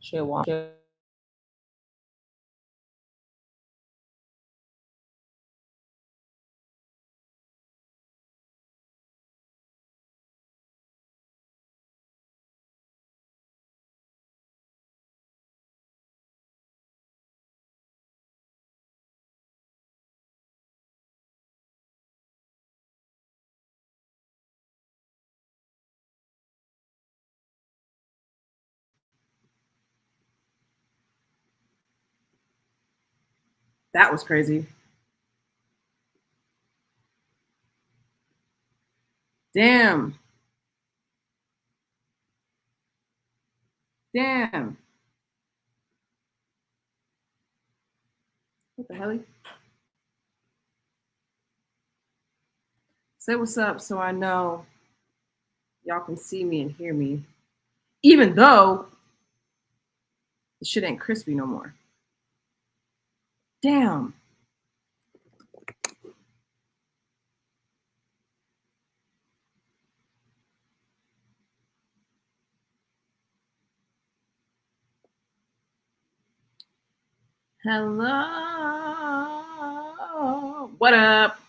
She'll walk. That was crazy. Damn. Damn. What the hell? Say what's up so I know y'all can see me and hear me. Even though the shit ain't crispy no more. Damn. Hello. What up?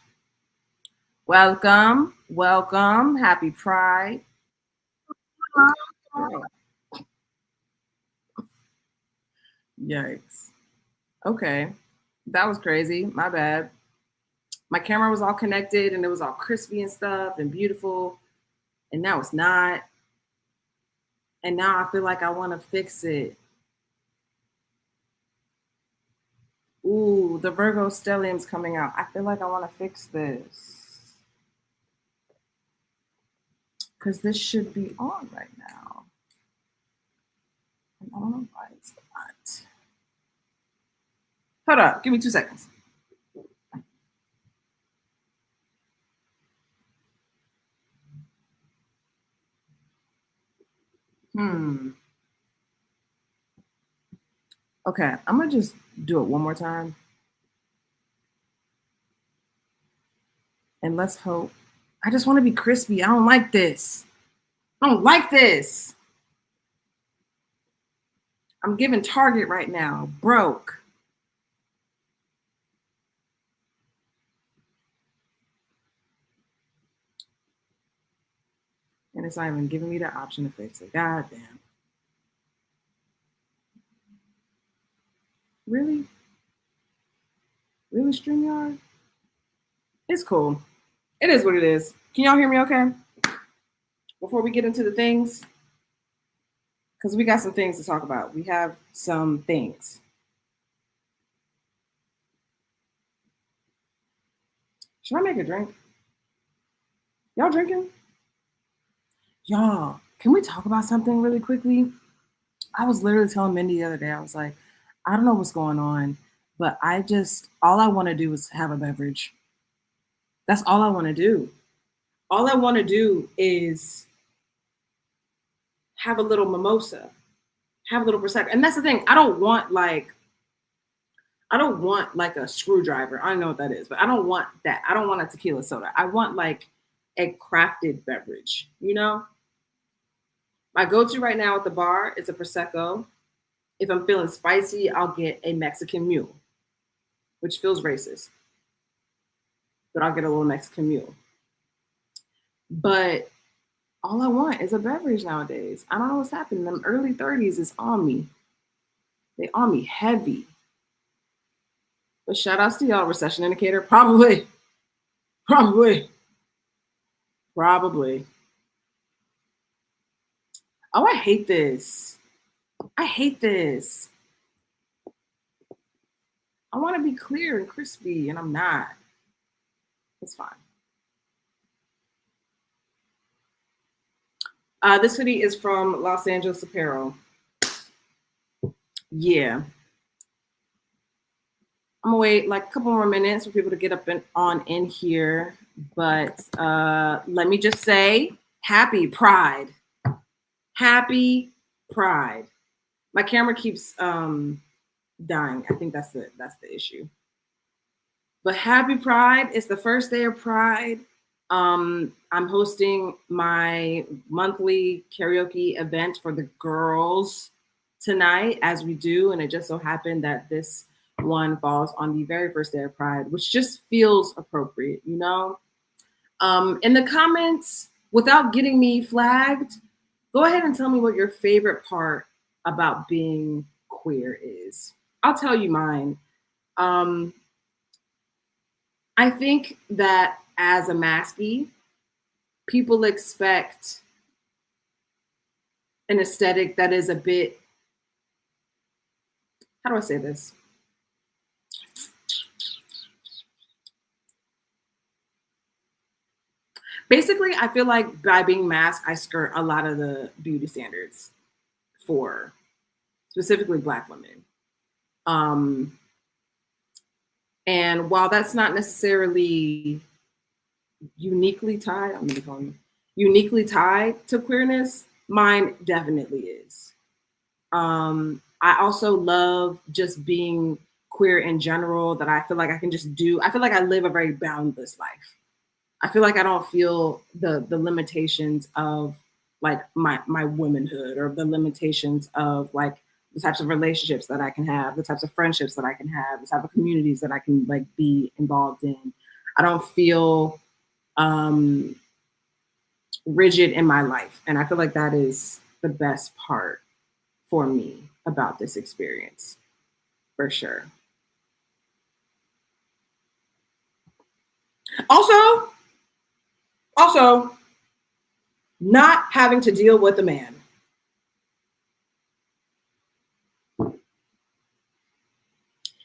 Welcome. Welcome. Happy Pride. Yikes. Okay. That was crazy. My bad. My camera was all connected and it was all crispy and stuff and beautiful. And now it's not. And now I feel like I want to fix it. Ooh, the Virgo stellium's coming out. I feel like I want to fix this. Because this should be on right now. I don't know why it's not. Hold up. Give me 2 seconds. Okay, I'm going to just do it one more time. And let's hope. I just want to be crispy. I don't like this. I don't like this. I'm giving Target right now. Broke. And it's not even giving me the option to fix it. God damn. Really? Really, StreamYard? It's cool. It is what it is. Can y'all hear me okay? Before we get into the things? Because we got some things to talk about. We have some things. Should I make a drink? Y'all drinking? Y'all, can we talk about something really quickly? I was literally telling Mindy the other day, I was like, I don't know what's going on, but all I want to do is have a beverage. That's all I want to do. All I want to do is have a little mimosa, have a little prosecco. And that's the thing. I don't want like a screwdriver. I don't know what that is, but I don't want that. I don't want a tequila soda. I want like a crafted beverage, you know? My go-to right now at the bar is a prosecco. If I'm feeling spicy, I'll get a Mexican mule, which feels racist, but I'll get a little Mexican mule. But all I want is a beverage nowadays. I don't know what's happening. Them early 30s is on me. They on me heavy. But shout outs to y'all, recession indicator. Probably. Probably. Probably. Oh, I hate this. I hate this. I want to be clear and crispy, and I'm not. It's fine. This hoodie is from Los Angeles Apparel. Yeah. I'm gonna wait like a couple more minutes for people to get up and on in here. But let me just say, happy Pride. Happy Pride. My camera keeps dying. I think that's the issue. But happy Pride. It's the first day of Pride. I'm hosting my monthly karaoke event for the girls tonight, as we do, and it just so happened that this one falls on the very first day of Pride, which just feels appropriate, you know? In the comments, without getting me flagged, go ahead and tell me what your favorite part about being queer is. I'll tell you mine. I think that as a maskie, people expect an aesthetic that is a bit, how do I say this? Basically, I feel like by being masked, I skirt a lot of the beauty standards for specifically Black women. And while that's not necessarily uniquely tied, I'm gonna call them uniquely tied to queerness, mine definitely is. I also love just being queer in general, that I feel like I can just do. I feel like I live a very boundless life. I feel like I don't feel the limitations of like my womanhood, or the limitations of like the types of relationships that I can have, the types of friendships that I can have, the type of communities that I can like be involved in. I don't feel rigid in my life. And I feel like that is the best part for me about this experience, for sure. Also, not having to deal with a man.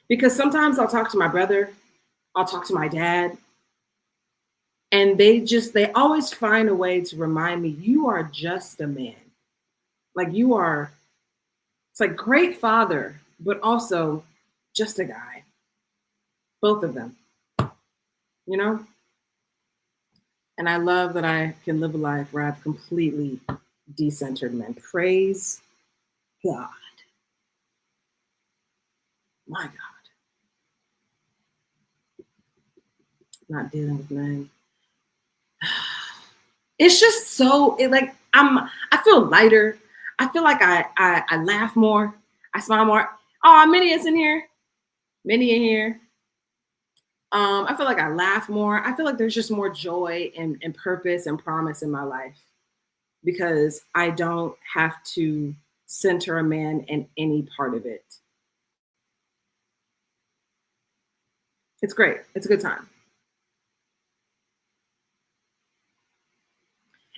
Because sometimes I'll talk to my brother, I'll talk to my dad, and they always find a way to remind me, you are just a man. Like you are, it's like great father, but also just a guy. Both of them, you know? And I love that I can live a life where I've completely decentered men. Praise God. My God. Not dealing with men. It's just so I feel lighter. I feel like I laugh more. I smile more. Oh, Minnie is in here. Minnie in here. I feel like I laugh more. I feel like there's just more joy and purpose and promise in my life, because I don't have to center a man in any part of it. It's great. It's a good time.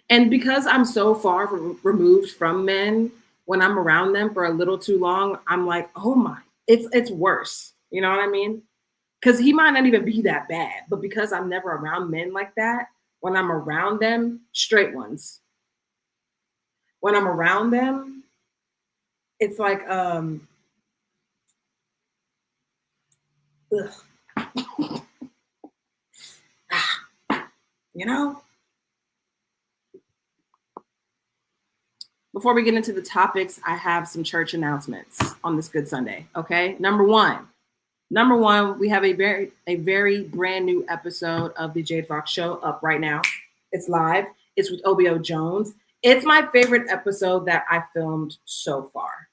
And because I'm so far removed from men, when I'm around them for a little too long, I'm like, oh my, it's worse. You know what I mean? Because he might not even be that bad, but because I'm never around men like that, when I'm around them, straight ones, when I'm around them, it's like, ugh. You know? Before we get into the topics, I have some church announcements on this Good Sunday. Okay. Number one, we have a very brand new episode of the Jade Fox Show up right now. It's live. It's with OBO Jones. It's my favorite episode that I filmed so far.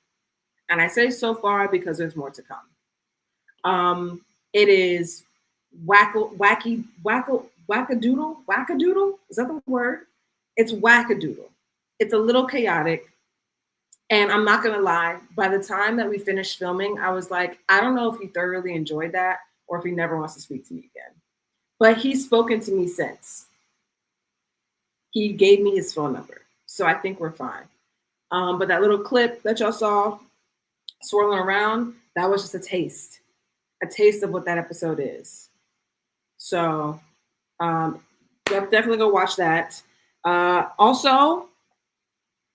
And I say so far because there's more to come. It is wackadoodle. Is that the word? It's wackadoodle. It's a little chaotic. And I'm not gonna lie, by the time that we finished filming, I was like, I don't know if he thoroughly enjoyed that or if he never wants to speak to me again. But he's spoken to me since. He gave me his phone number. So I think we're fine. But that little clip that y'all saw swirling around, that was just a taste of what that episode is. So definitely go watch that. Also,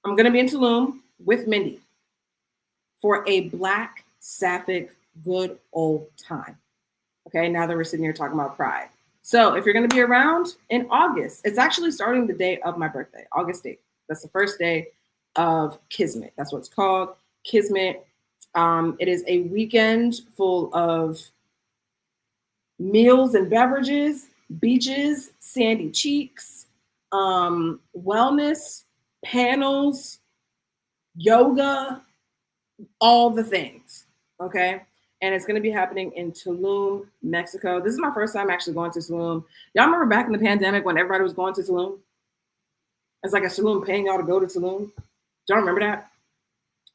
I'm gonna be in Tulum with Mindy for a Black Sapphic good old time. Okay, now that we're sitting here talking about Pride. So if you're going to be around in August, it's actually starting the day of my birthday, August 8th. That's the first day of Kismet. That's what it's called, Kismet. It is a weekend full of meals and beverages, beaches, sandy cheeks, wellness, panels, yoga, all the things. Okay. And it's going to be happening in Tulum, Mexico. This is my first time actually going to Tulum. Y'all remember back in the pandemic when everybody was going to Tulum? It's like a Tulum paying y'all to go to Tulum. Y'all remember that?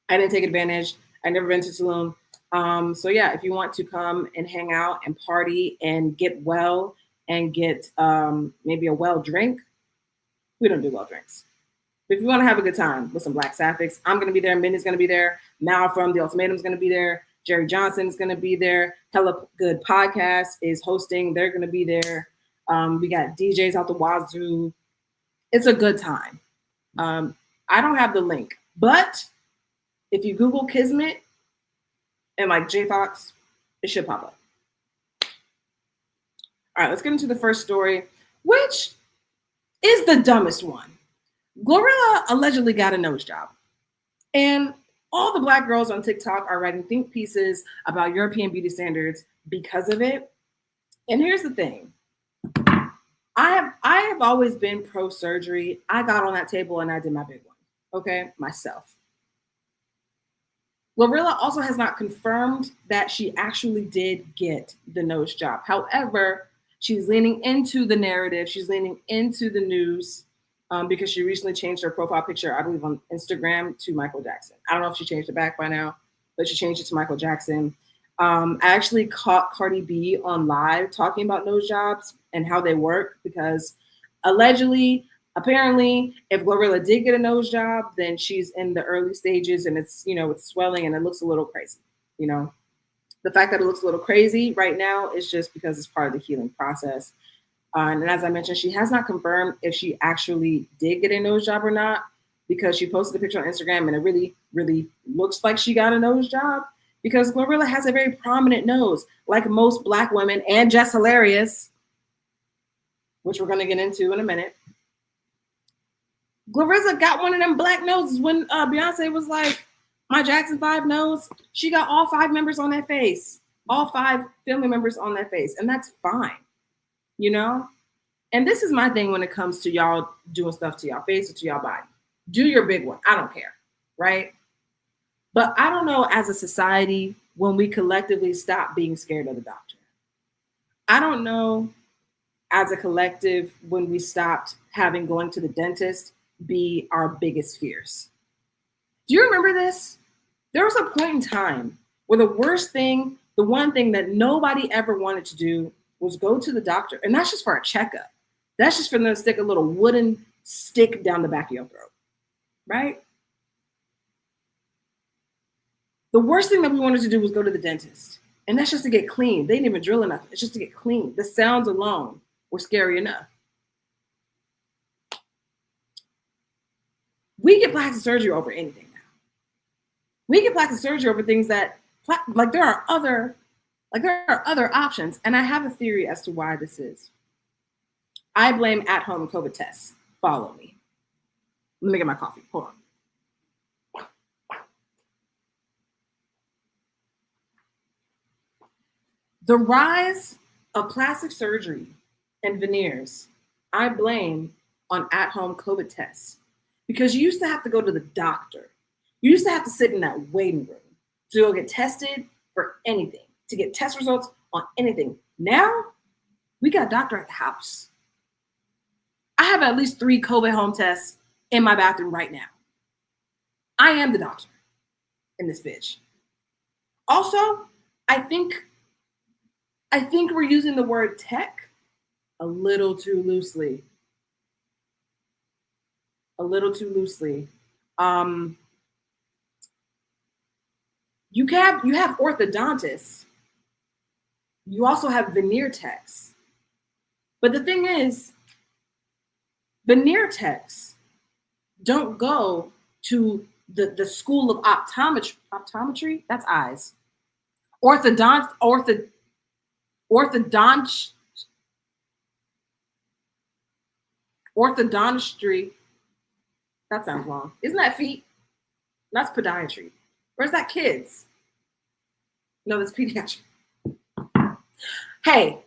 I didn't take advantage. I never been to Tulum. So yeah, if you want to come and hang out and party and get well and get maybe a well drink, we don't do well drinks. But if you want to have a good time with some Black Sapphics, I'm going to be there. Minnie's going to be there. Mal from The Ultimatum's going to be there. Jerry Johnson's going to be there. Hella Good Podcast is hosting. They're going to be there. We got DJs out the wazoo. It's a good time. I don't have the link, but if you Google Kismet and like J Fox, it should pop up. All right, let's get into the first story, which is the dumbest one. Glorilla allegedly got a nose job. And all the Black girls on TikTok are writing think pieces about European beauty standards because of it. And here's the thing. I have always been pro surgery. I got on that table and I did my big one. Okay, myself. Glorilla also has not confirmed that she actually did get the nose job. However, she's leaning into the narrative. She's leaning into the news because she recently changed her profile picture, I believe, on Instagram to Michael Jackson. I don't know if she changed it back by now, but she changed it to Michael Jackson. I actually caught Cardi B on live talking about nose jobs and how they work because allegedly, apparently, if Glorilla did get a nose job, then she's in the early stages and it's, it's swelling and it looks a little crazy. The fact that it looks a little crazy right now is just because it's part of the healing process. And as I mentioned, she has not confirmed if she actually did get a nose job or not because she posted a picture on Instagram and it really, really looks like she got a nose job because Glorilla has a very prominent nose, like most Black women and Jess Hilarious, which we're going to get into in a minute. Glorilla got one of them black noses when Beyonce was like, my Jackson 5 nose. She got all 5 members on that face, all 5 family members on that face. And that's fine, And this is my thing when it comes to y'all doing stuff to y'all face or to y'all body. Do your big one. I don't care, right? But I don't know as a society when we collectively stop being scared of the doctor. I don't know as a collective when we stopped having going to the dentist be our biggest fears. Do you remember this? There was a point in time where the one thing that nobody ever wanted to do was go to the doctor. And that's just for a checkup. That's just for them to stick a little wooden stick down the back of your throat, right? The worst thing that we wanted to do was go to the dentist. And that's just to get clean. They didn't even drill enough. It's just to get clean. The sounds alone were scary enough. We get plastic surgery over anything now. We get plastic surgery over things that, like there are other options. And I have a theory as to why this is. I blame at-home COVID tests. Follow me. Let me get my coffee. Hold on. The rise of plastic surgery and veneers, I blame on at-home COVID tests. Because you used to have to go to the doctor. You used to have to sit in that waiting room to go get tested for anything, to get test results on anything. Now, we got a doctor at the house. I have at least 3 COVID home tests in my bathroom right now. I am the doctor in this bitch. Also, I think we're using the word tech a little too loosely. You have orthodontists. You also have veneer techs. But the thing is, veneer techs don't go to the school of optometry. That's eyes. Orthodontistry. That sounds wrong. Isn't that feet? That's podiatry. Where's that kids? No, that's pediatric. Hey.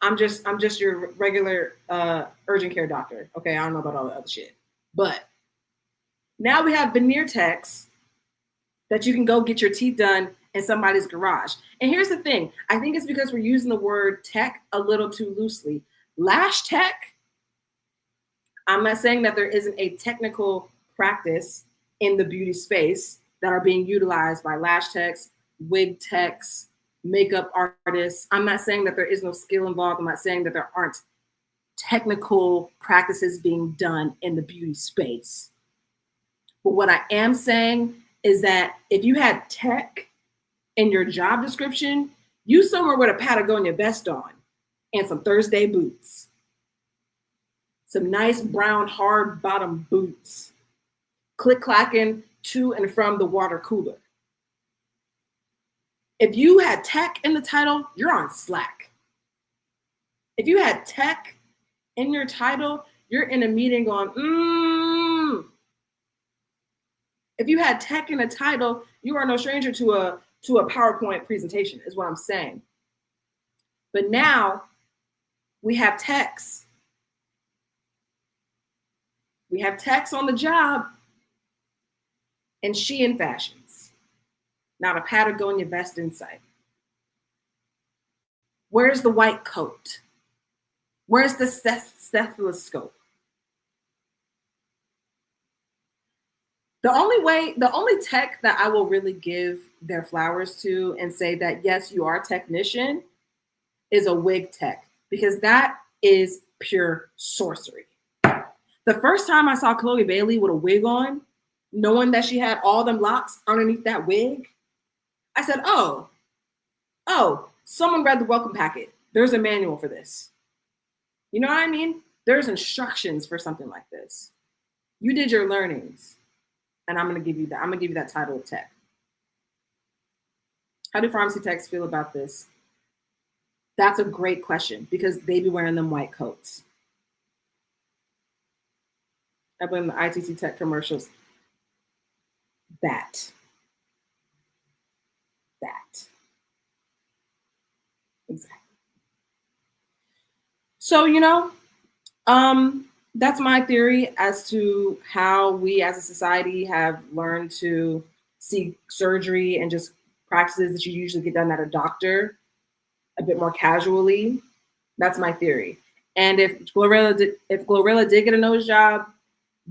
I'm just your regular urgent care doctor. Okay, I don't know about all the other shit. But Now we have veneer techs that you can go get your teeth done in somebody's garage. And here's the thing, I think it's because we're using the word tech a little too loosely. Lash tech, I'm not saying that there isn't a technical practice in the beauty space that are being utilized by lash techs, wig techs, makeup artists. I'm not saying that there is no skill involved. I'm not saying that there aren't technical practices being done in the beauty space. But what I am saying is that if you had tech in your job description, you somewhere with a Patagonia vest on and some Thursday boots, some nice brown hard bottom boots, click-clacking to and from the water cooler. If you had tech in the title, you're on Slack. If you had tech in your title, you're in a meeting going, If you had tech in a title, you are no stranger to a PowerPoint presentation, is what I'm saying. But now we have techs. We have techs on the job and Shein fashions, not a Patagonia vest in sight. Where's the white coat? Where's the stethoscope? The only tech that I will really give their flowers to and say that, yes, you are a technician, is a wig tech, because that is pure sorcery. The first time I saw Chloe Bailey with a wig on, knowing that she had all them locks underneath that wig, I said, oh, someone read the welcome packet. There's a manual for this. You know what I mean? There's instructions for something like this. You did your learnings, and I'm gonna give you that. I'm gonna give you that title of tech. How do pharmacy techs feel about this? That's a great question, because they be wearing them white coats. I blame the ITC tech commercials. That. Exactly. So, that's my theory as to how we as a society have learned to see surgery and just practices that you usually get done at a doctor a bit more casually. That's my theory. And if Glorilla did get a nose job,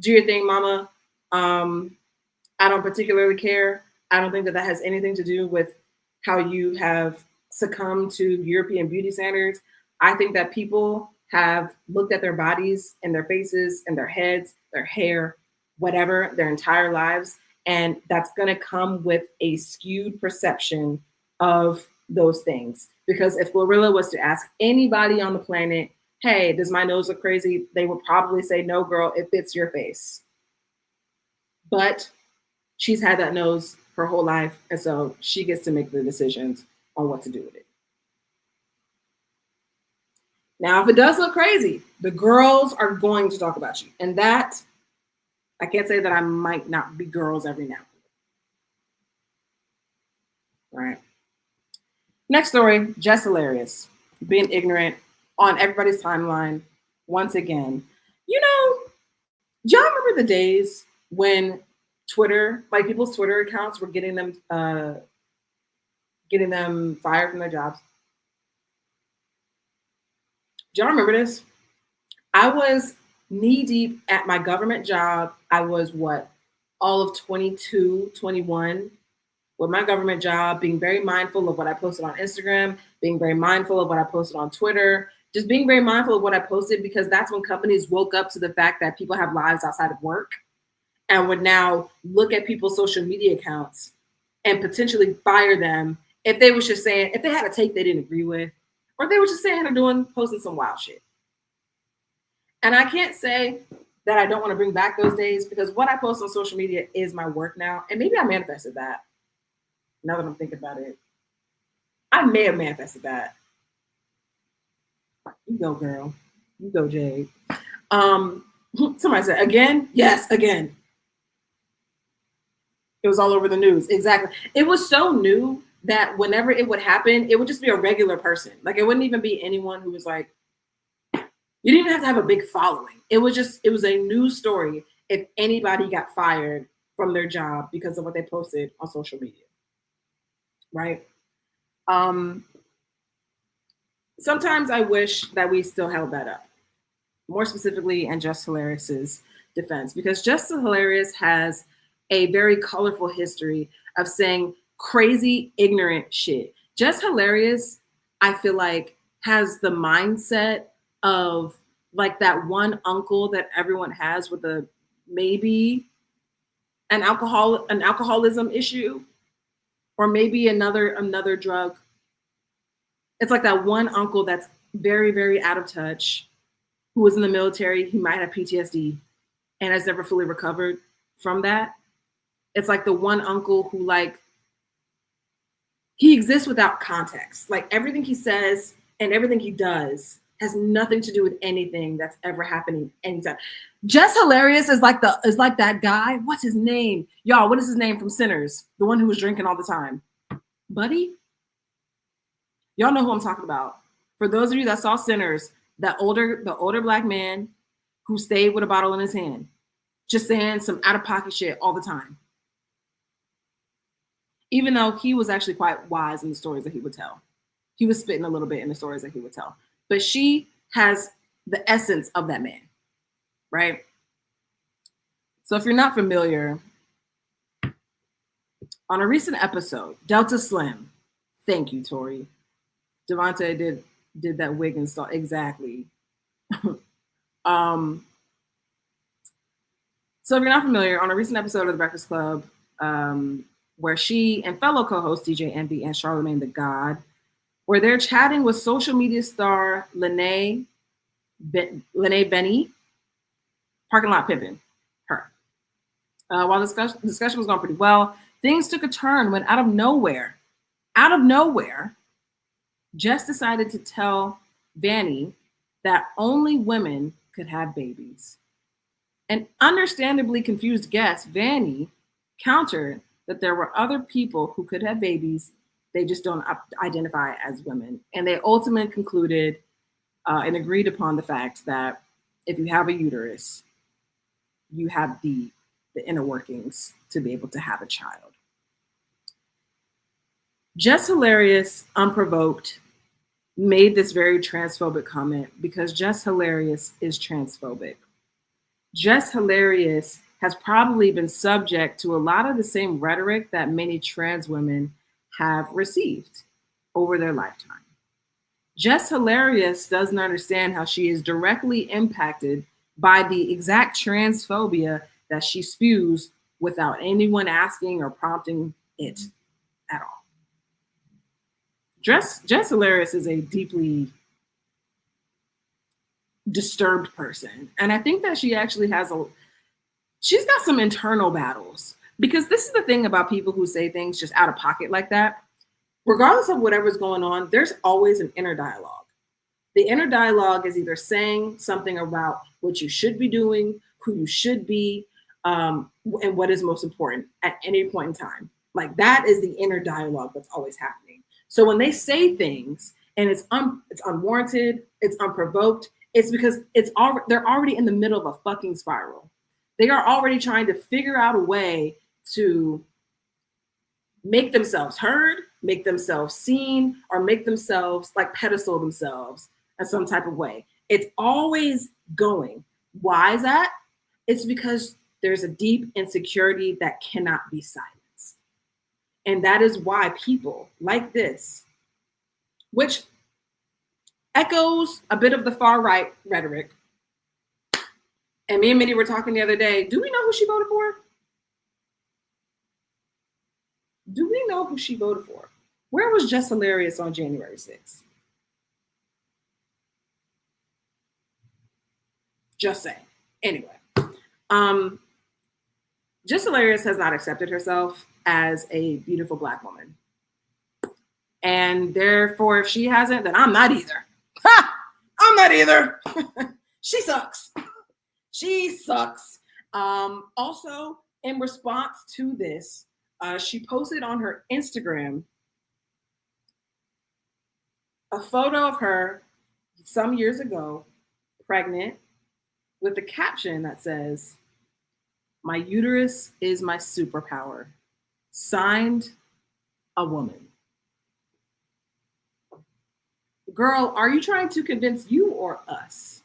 do your thing, mama. I don't particularly care. I don't think that has anything to do with how you have succumbed to European beauty standards. I think that people have looked at their bodies and their faces and their heads, their hair, whatever, their entire lives. And that's going to come with a skewed perception of those things. Because if Glorilla was to ask anybody on the planet, hey, does my nose look crazy? They would probably say, no, girl, it fits your face. But she's had that nose her whole life. And so she gets to make the decisions on what to do with it. Now, if it does look crazy, the girls are going to talk about you. And that, I can't say that I might not be girls every now. All right. Next story, Jess Hilarious, being ignorant on everybody's timeline once again. Do y'all remember the days when Twitter, like people's Twitter accounts were getting them fired from their jobs? Do y'all remember this? I was knee deep at my government job. I was all of 22, 21 with my government job, being very mindful of what I posted on Instagram, being very mindful of what I posted on Twitter, just being very mindful of what I posted, because that's when companies woke up to the fact that people have lives outside of work and would now look at people's social media accounts and potentially fire them if they had a take they didn't agree with, or they were just saying or posting some wild shit. And I can't say that I don't want to bring back those days, because what I post on social media is my work now. And maybe I manifested that. Now that I'm thinking about it, I may have manifested that. You go, girl. You go, Jade. Somebody said, again? Yes, again. It was all over the news. Exactly. It was so new that whenever it would happen, it would just be a regular person. Like, it wouldn't even be anyone who was like, you didn't even have to have a big following. It was a news story. if anybody got fired from their job because of what they posted on social media, right? Um, Sometimes I wish that we still held that up. More specifically, in Just Hilarious's defense, because Just Hilarious has a very colorful history of saying crazy, ignorant shit. Just Hilarious, I feel like, has the mindset of like that one uncle that everyone has with a maybe an alcoholism issue, or maybe another drug. It's like that one uncle that's very, very out of touch, who was in the military. He might have PTSD and has never fully recovered from that. It's like the one uncle who, like, he exists without context. Like everything he says and everything he does has nothing to do with anything that's ever happening anytime. Just Hilarious is like that guy. What's his name? Y'all, what is his name from Sinners? The one who was drinking all the time. Buddy? Y'all know who I'm talking about. For those of you that saw Sinners, the older black man who stayed with a bottle in his hand, just saying some out of pocket shit all the time. Even though he was actually quite wise in the stories that he would tell. He was spitting a little bit in the stories that he would tell. But she has the essence of that man, right? So if you're not familiar, on a recent episode, Delta Slim, thank you, Tori. Devontae did that wig install exactly. So if you're not familiar, on a recent episode of The Breakfast Club, where she and fellow co-host DJ Envy and Charlemagne the God, where they're chatting with social media star Lene Benny, parking lot pimping her. While the discussion was going pretty well, things took a turn when out of nowhere, Jess decided to tell Vanny that only women could have babies. An understandably confused guest, Vanny, countered that there were other people who could have babies. They just don't identify as women. And they ultimately concluded and agreed upon the fact that if you have a uterus, you have the inner workings to be able to have a child. Just Hilarious, unprovoked, made this very transphobic comment because Just Hilarious is transphobic. Just Hilarious has probably been subject to a lot of the same rhetoric that many trans women have received over their lifetime. Just Hilarious doesn't understand how she is directly impacted by the exact transphobia that she spews without anyone asking or prompting it at all. Just Hilarious is a deeply disturbed person. And I think that she actually she's got some internal battles, because this is the thing about people who say things just out of pocket like that. Regardless of whatever's going on, there's always an inner dialogue. The inner dialogue is either saying something about what you should be doing, who you should be, and what is most important at any point in time. Like that is the inner dialogue that's always happening. So when they say things and it's unwarranted, it's unprovoked, it's because they're already in the middle of a fucking spiral. They are already trying to figure out a way to make themselves heard, make themselves seen, or make themselves like pedestal themselves in some type of way. It's always going. Why is that? It's because there's a deep insecurity that cannot be silenced. And that is why people like this, which echoes a bit of the far right rhetoric. And me and Minnie were talking the other day. Do we know who she voted for? Do we know who she voted for? Where was Just Hilarious on January 6th? Just saying. Anyway, Just Hilarious has not accepted herself as a beautiful Black woman. And therefore, if she hasn't, then I'm not either. Ha! I'm not either. She sucks. She sucks. Also, in response to this, she posted on her Instagram a photo of her some years ago, pregnant, with a caption that says, My uterus is my superpower. Signed, a woman. Girl, are you trying to convince you or us?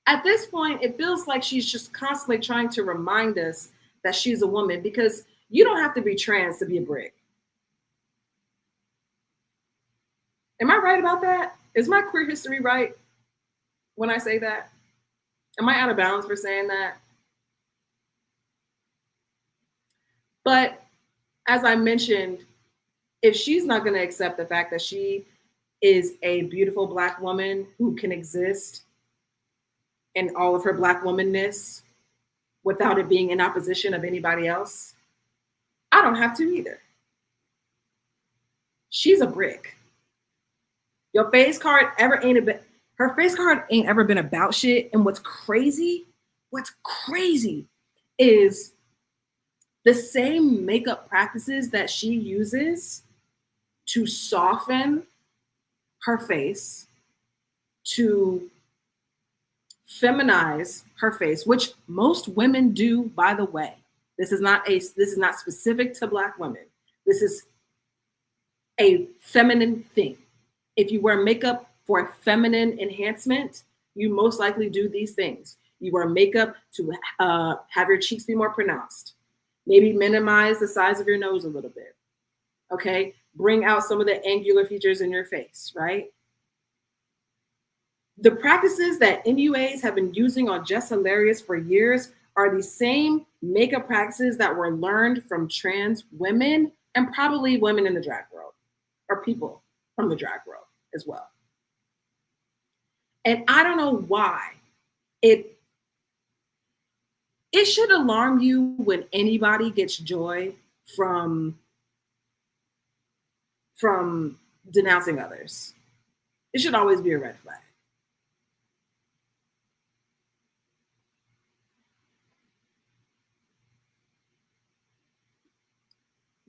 At this point, it feels like she's just constantly trying to remind us that she's a woman because you don't have to be trans to be a brick. Am I right about that? Is my queer history right when I say that? Am I out of bounds for saying that? But as I mentioned, if she's not going to accept the fact that she is a beautiful Black woman who can exist in all of her Black womanness without it being in opposition of anybody else, I don't have to either. She's a brick. Your face card ever ain't a bit. Her face card ain't ever been about shit. And what's crazy is the same makeup practices that she uses to soften her face, to feminize her face, which most women do, by the way. This is not specific to Black women. This is a feminine thing. If you wear makeup for a feminine enhancement, you most likely do these things. You wear makeup to have your cheeks be more pronounced. Maybe minimize the size of your nose a little bit. Okay? Bring out some of the angular features in your face, right? The practices that MUAs have been using on Jess Hilarious for years are the same makeup practices that were learned from trans women and probably women in the drag world, or people from the drag world as well. And I don't know why it should alarm you when anybody gets joy from denouncing others. It should always be a red flag.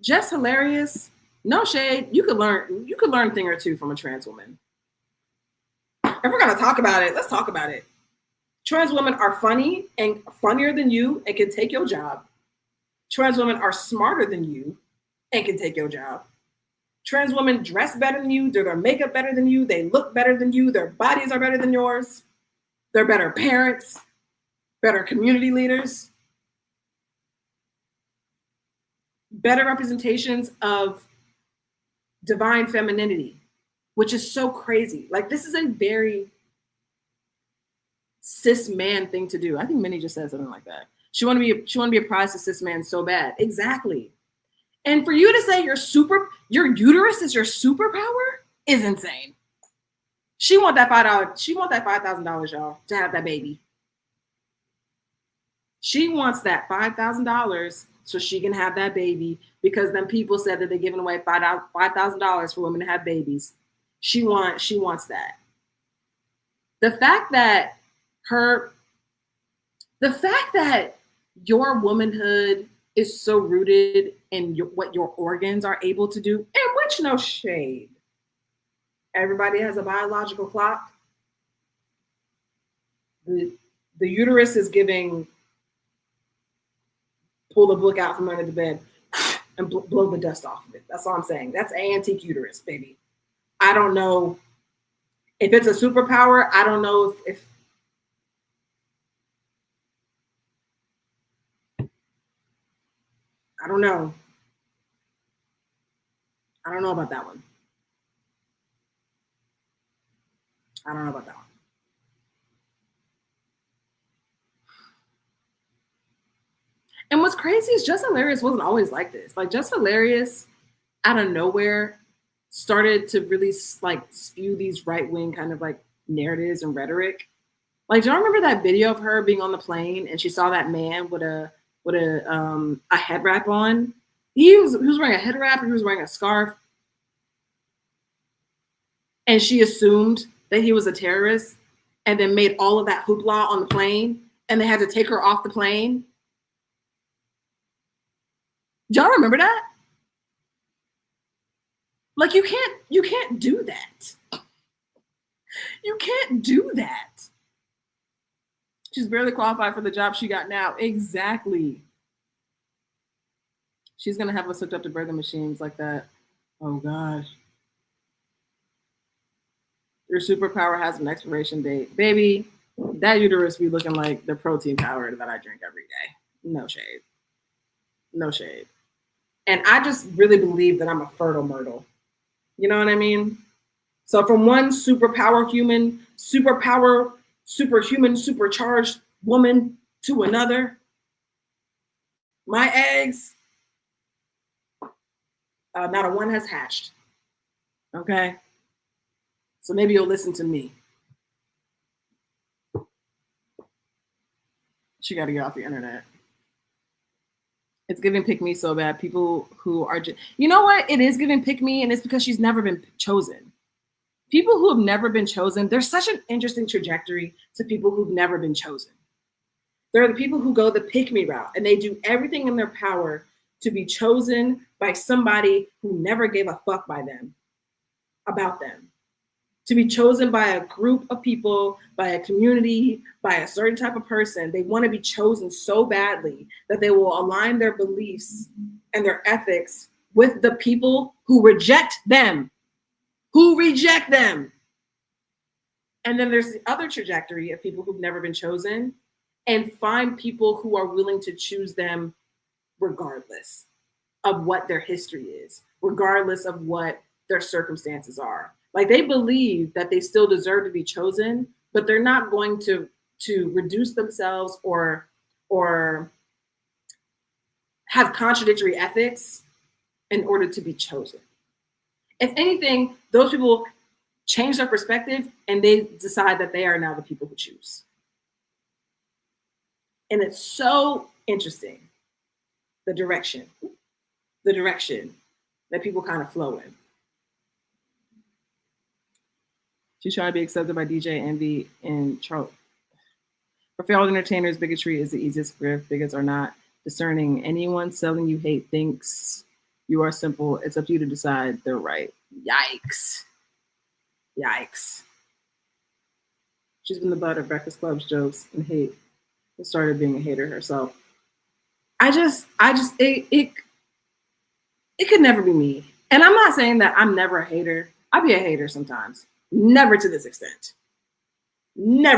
Jess Hilarious, no shade. You could learn a thing or two from a trans woman. If we're gonna talk about it, let's talk about it. Trans women are funny and funnier than you and can take your job. Trans women are smarter than you and can take your job. Trans women dress better than you, do their makeup better than you, they look better than you, their bodies are better than yours. They're better parents, better community leaders, better representations of divine femininity, which is so crazy. Like, this is a very cis man thing to do. I think Minnie just said something like that. She want to be a prize to cis man so bad. Exactly. And for you to say your uterus is your superpower is insane. She want that $5,000. She want that $5,000, y'all, to have that baby. She wants that $5,000 so she can have that baby, because then people said that they're giving away $5,000 for women to have babies. She wants that. The fact that your womanhood is so rooted in what your organs are able to do, and which, no shade, everybody has a biological clock. The uterus is giving, pull the book out from under the bed and blow the dust off of it. That's all I'm saying. That's antique uterus, baby. I don't know if it's a superpower. I don't know if I don't know. I don't know about that one. I don't know about that one. And what's crazy is Jess Hilarious wasn't always like this. Like, Jess Hilarious, out of nowhere, started to really like spew these right-wing kind of like narratives and rhetoric. Like, do y'all remember that video of her being on the plane and she saw that man with a head wrap on? He was wearing a head wrap, he was wearing a scarf, and she assumed that he was a terrorist, and then made all of that hoopla on the plane, and they had to take her off the plane. Y'all remember that? Like, you can't do that. You can't do that. She's barely qualified for the job she got now. Exactly. She's gonna have us hooked up to birthing machines like that. Oh gosh. Your superpower has an expiration date. Baby, that uterus be looking like the protein powder that I drink every day. No shade. No shade. And I just really believe that I'm a fertile myrtle. You know what I mean? So from one superpower human, superpower, superhuman, supercharged woman to another, my eggs, not a one has hatched. Okay? So maybe you'll listen to me. She got to get off the internet. It's giving pick me so bad. People who are just, you know what? It is giving pick me, and it's because she's never been chosen. People who have never been chosen, there's such an interesting trajectory to people who've never been chosen. There are the people who go the pick me route, and they do everything in their power to be chosen by somebody who never gave a fuck about them. To be chosen by a group of people, by a community, by a certain type of person. They want to be chosen so badly that they will align their beliefs and their ethics with the people who reject them. And then there's the other trajectory of people who've never been chosen and find people who are willing to choose them regardless of what their history is, regardless of what their circumstances are. Like they believe that they still deserve to be chosen, but they're not going to reduce themselves or have contradictory ethics in order to be chosen. If anything, those people change their perspective and they decide that they are now the people who choose. And it's so interesting, the direction that people kind of flow in. She's trying to be accepted by DJ Envy and Charlie. For failed entertainers, bigotry is the easiest grift. Bigots are not discerning. Anyone selling you hate thinks you are simple. It's up to you to decide they're right. Yikes. She's been the butt of Breakfast Club's jokes and hate. And started being a hater herself. It could never be me. And I'm not saying that I'm never a hater. I'll be a hater sometimes. Never to this extent. My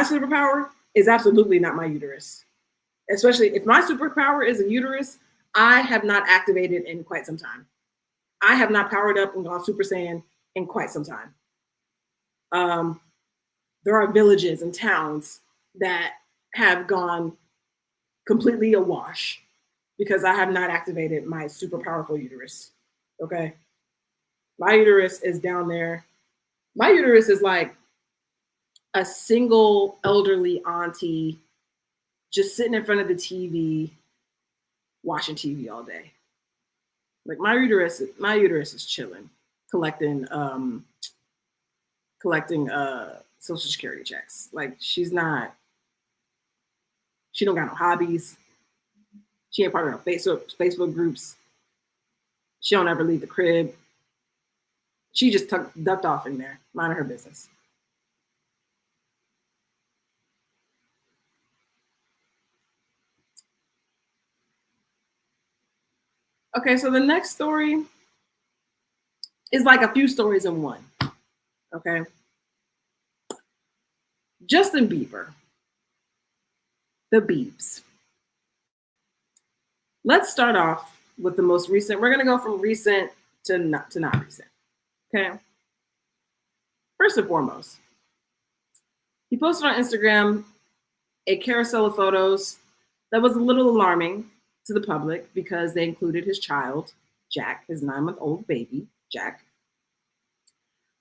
superpower is absolutely not my uterus. Especially if my superpower is a uterus, I have not activated in quite some time. I have not powered up and gone Super Saiyan in quite some time. There are villages and towns that have gone completely awash because I have not activated my super powerful uterus. Okay. My uterus is down there. My uterus is like a single elderly auntie just sitting in front of the TV, watching TV all day. Like my uterus is chilling, collecting Social Security checks. Like she don't got no hobbies. She ain't part of no Facebook groups. She don't ever leave the crib. She just ducked off in there, minding her business. Okay, so the next story is like a few stories in one. Okay. Justin Bieber. The Biebs. Let's start off with the most recent. We're going to go from recent to not recent. Okay. First and foremost, he posted on Instagram a carousel of photos that was a little alarming to the public because they included his child, Jack, his 9-month-old baby, Jack.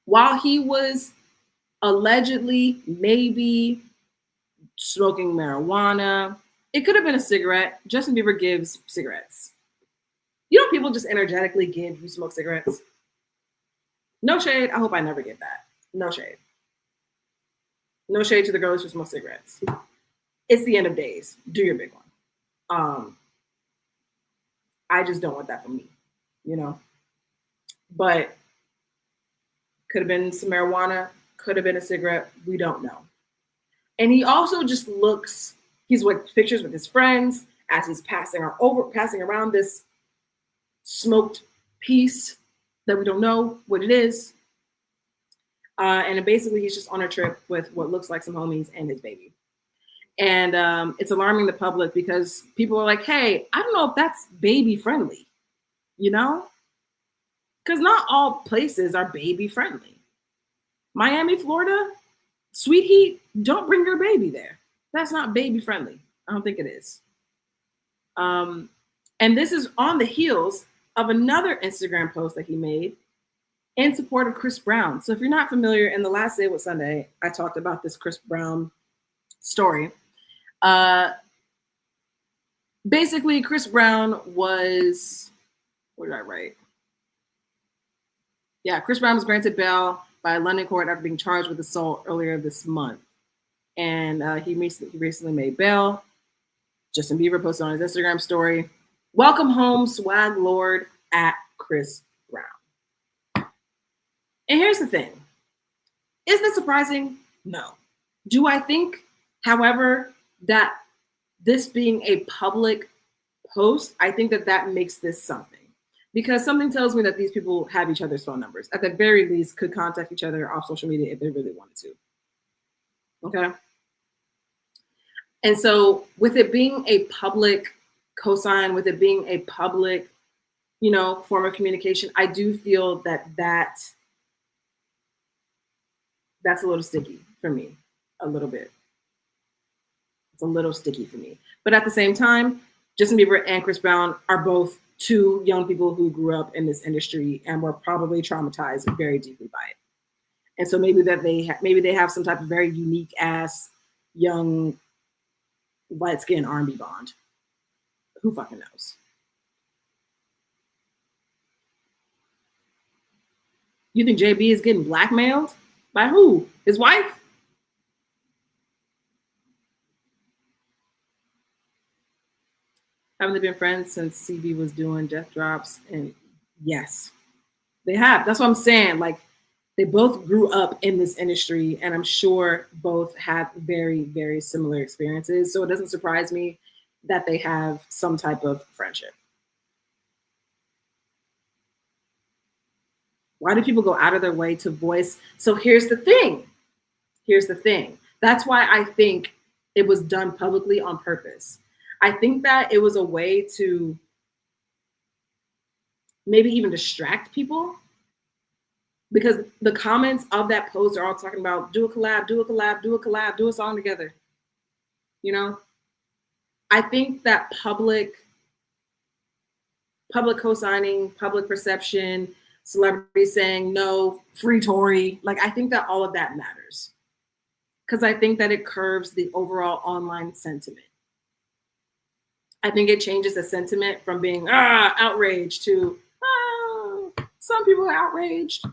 While he was allegedly maybe smoking marijuana, it could have been a cigarette. Justin Bieber gives cigarettes. You know, people just energetically give you smoke cigarettes. No shade. I hope I never get that. No shade. No shade to the girls who smoke cigarettes. It's the end of days. Do your big one. I just don't want that for me, you know. But could have been some marijuana, could have been a cigarette. We don't know. And he also just looks, he's with pictures with his friends as he's passing around this smoked piece that we don't know what it is. And basically he's just on a trip with what looks like some homies and his baby. And it's alarming the public because people are like, hey, I don't know if that's baby friendly, you know? Because not all places are baby friendly. Miami, Florida, sweet heat, don't bring your baby there. That's not baby friendly. I don't think it is. And this is on the heels of another Instagram post that he made in support of Chris Brown. So if you're not familiar, in the last Day with Sunday, I talked about this Chris Brown story. Basically, Chris Brown was, what did I write? Yeah, Chris Brown was granted bail by a London court after being charged with assault earlier this month. And he recently made bail. Justin Bieber posted on his Instagram story, welcome home, swag lord at Chris Brown. And here's the thing. Is this surprising? No. Do I think, however, that this being a public post, I think that that makes this something. Because something tells me that these people have each other's phone numbers. At the very least, could contact each other off social media if they really wanted to. Okay? And so with it being a public cosign, with it being a public, form of communication, I do feel that that's a little sticky for me, a little bit. It's a little sticky for me. But at the same time, Justin Bieber and Chris Brown are both two young people who grew up in this industry and were probably traumatized very deeply by it. And so maybe they have some type of very unique ass young light skin R&B bond. Who fucking knows? You think JB is getting blackmailed? By who? His wife? Haven't they been friends since CB was doing death drops? And yes, they have. That's what I'm saying. Like, they both grew up in this industry, and I'm sure both have very, very similar experiences. So it doesn't surprise me that they have some type of friendship. Why do people go out of their way to voice? So here's the thing. That's why I think it was done publicly on purpose. I think that it was a way to maybe even distract people, because the comments of that post are all talking about do a collab, do a song together. I think that public co-signing, public perception, celebrities saying no, free Tory, like, I think that all of that matters, because I think that it curves the overall online sentiment. I think it changes the sentiment from being outraged to some people are outraged.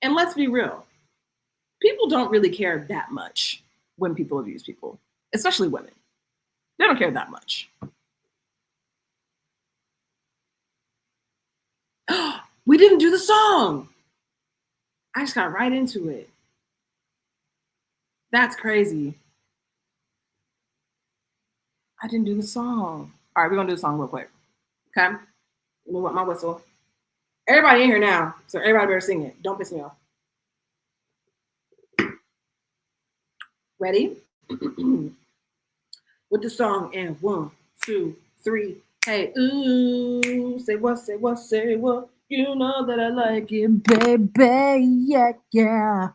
And let's be real, people don't really care that much when people abuse people, especially women. They don't care that much. We didn't do the song. I just got right into it. That's crazy. I didn't do the song. All right, we're going to do the song real quick. Okay? Let me wet my whistle. Everybody in here now, so everybody better sing it. Don't piss me off. Ready? With the song, and 1, 2, 3. Hey, ooh, say what, say what, say what. You know that I like it, baby. Yeah, yeah.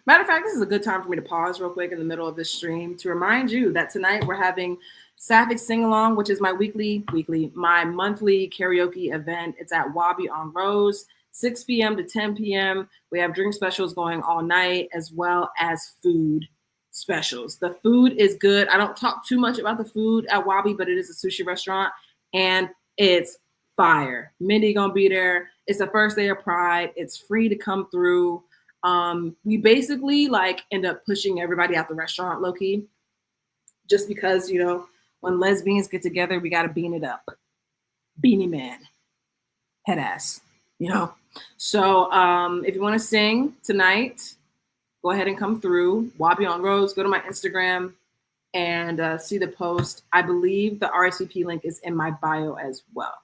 Matter of fact, this is a good time for me to pause real quick in the middle of this stream to remind you that tonight we're having Sapphic Sing Along, which is my my monthly karaoke event. It's at Wabi on Rose, 6 p.m. to 10 p.m. We have drink specials going all night, as well as food specials. The food is good. I don't talk too much about the food at Wabi, but it is a sushi restaurant, and it's fire. Mindy gonna be there. It's the first day of Pride. It's free to come through. We basically end up pushing everybody out the restaurant low key, just because, when lesbians get together, we got to bean it up. Beanie Man, head ass, you know? So if you want to sing tonight, go ahead and come through. Wabi on Rose, go to my Instagram and see the post. I believe the RSVP link is in my bio as well.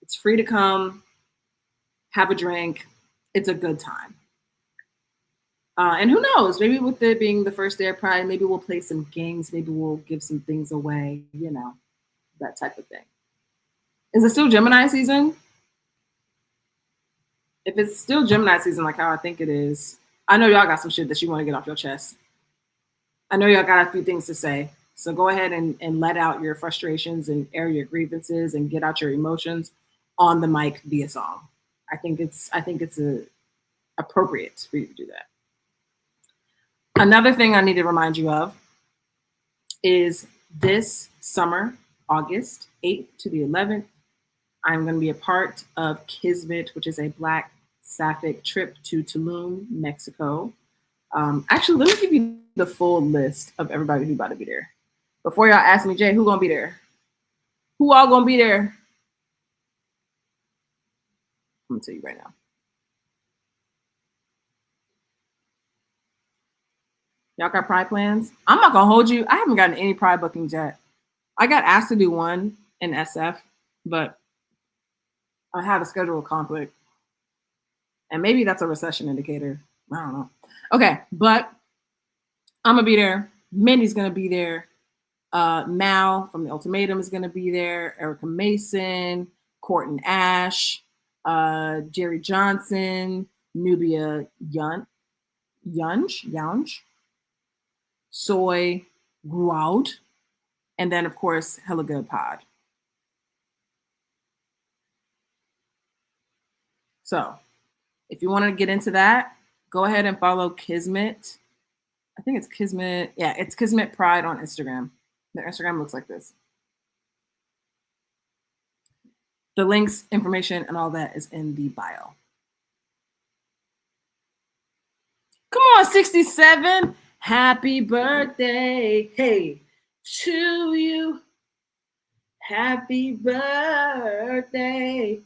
It's free to come, have a drink. It's a good time. And who knows, maybe with it being the first day of Pride, maybe we'll play some games, maybe we'll give some things away, you know, that type of thing. Is it still Gemini season? If it's still Gemini season, like how I think it is, I know y'all got some shit that you want to get off your chest. I know y'all got a few things to say. So go ahead and let out your frustrations and air your grievances and get out your emotions on the mic via song. I think it's appropriate for you to do that. Another thing I need to remind you of is this summer, August 8th to the 11th, I'm going to be a part of Kismet, which is a Black Sapphic trip to Tulum, Mexico. Actually, let me give you the full list of everybody who's about to be there. Before y'all ask me, Jay, who gonna be there? Who all gonna be there? I'm gonna tell you right now. Y'all got Pride plans? I'm not gonna hold you. I haven't gotten any Pride bookings yet. I got asked to do one in SF, but I had a schedule conflict. And maybe that's a recession indicator. I don't know. Okay, but I'm gonna be there. Mindy's gonna be there. Mal from The Ultimatum is gonna be there. Erica Mason, Courtney Ash, Jerry Johnson, Nubia Younge, Soy Gruaud, and then of course Hella Good Pod. So if you want to get into that, go ahead and follow Kismet. I think it's Kismet. Yeah, it's Kismet Pride on Instagram. Their Instagram looks like this. The links, information, and all that is in the bio. Come on, 67. Happy birthday, hey, to you. Happy birthday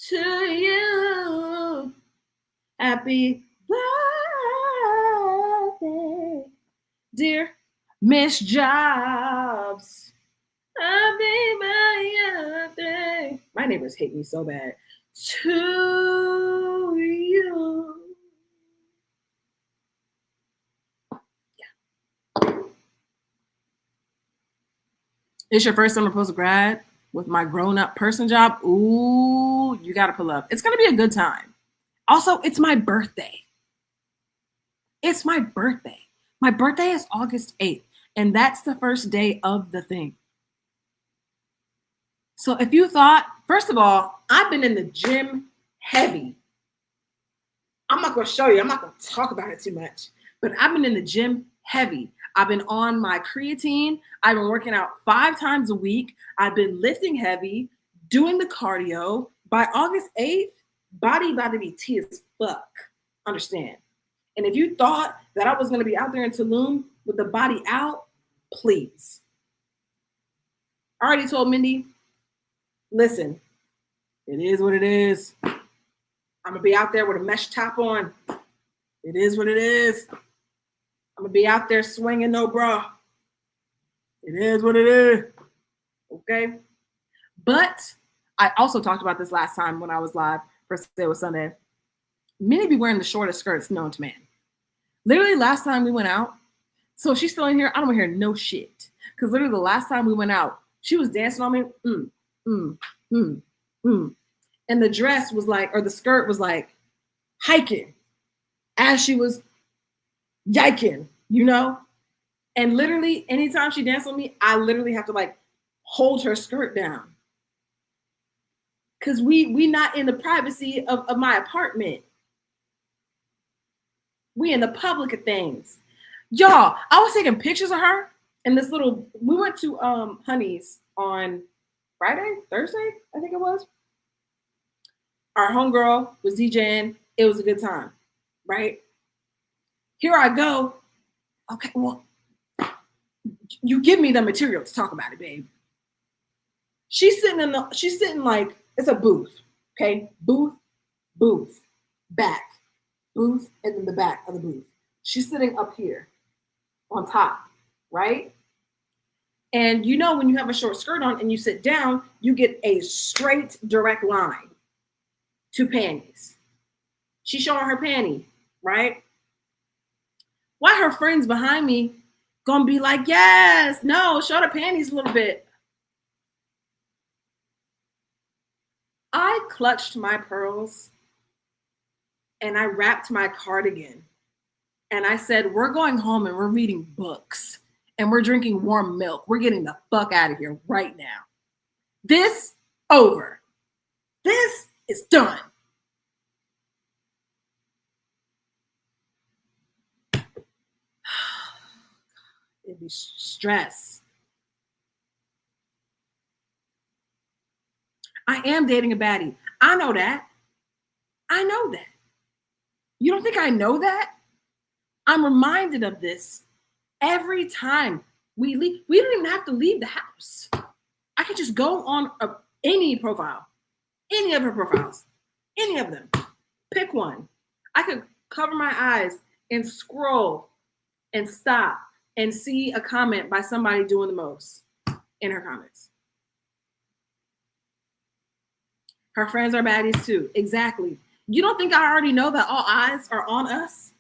to you. Happy birthday, dear Miss Jobs. Happy birthday. My neighbors hate me so bad. To you. It's your first summer post-grad with my grown-up person job. Ooh, you got to pull up. It's going to be a good time. Also, it's my birthday. It's my birthday. My birthday is August 8th, and that's the first day of the thing. So if you thought, first of all, I've been in the gym heavy. I'm not going to show you. I'm not going to talk about it too much, but I've been in the gym heavy. I've been on my creatine. I've been working out 5 times a week. I've been lifting heavy, doing the cardio. By August 8th, body about to be T as fuck. Understand? And if you thought that I was going to be out there in Tulum with the body out, please. I already told Mindy, listen, it is what it is. I'm going to be out there with a mesh top on. It is what it is. I'm going to be out there swinging no bra. It is what it is. Okay? But I also talked about this last time when I was live. First day was Sunday. Minnie be wearing the shortest skirts known to man. Literally last time we went out, so she's still in here, I don't want to hear no shit. Because literally the last time we went out, she was dancing on me. And the dress was like, or the skirt was like hiking as she was yiking, you know? And literally anytime she danced on me, I literally have to like hold her skirt down. Cause we not in the privacy of my apartment. We in the public of things. Y'all, I was taking pictures of her in this little, we went to Honey's on Friday, Thursday, I think it was. Our homegirl was DJing. It was a good time, right? Here I go. Okay, well, you give me the material to talk about it, babe. She's sitting like it's a booth. Okay, booth, back, booth, and then the back of the booth. She's sitting up here on top, right? And you know when you have a short skirt on and you sit down, you get a straight, direct line to panties. She's showing her panty, right? Why her friends behind me gonna be like, yes, no, show the panties a little bit. I clutched my pearls and I wrapped my cardigan and I said, we're going home and we're reading books and we're drinking warm milk. We're getting the fuck out of here right now. This over. This is done. It'd be stress. I am dating a baddie. I know that. I know that. You don't think I know that? I'm reminded of this every time we leave. We don't even have to leave the house. I can just go on any profile, any of her profiles, any of them. Pick one. I could cover my eyes and scroll and stop and see a comment by somebody doing the most in her comments. Her friends are baddies too. Exactly. You don't think I already know that all eyes are on us?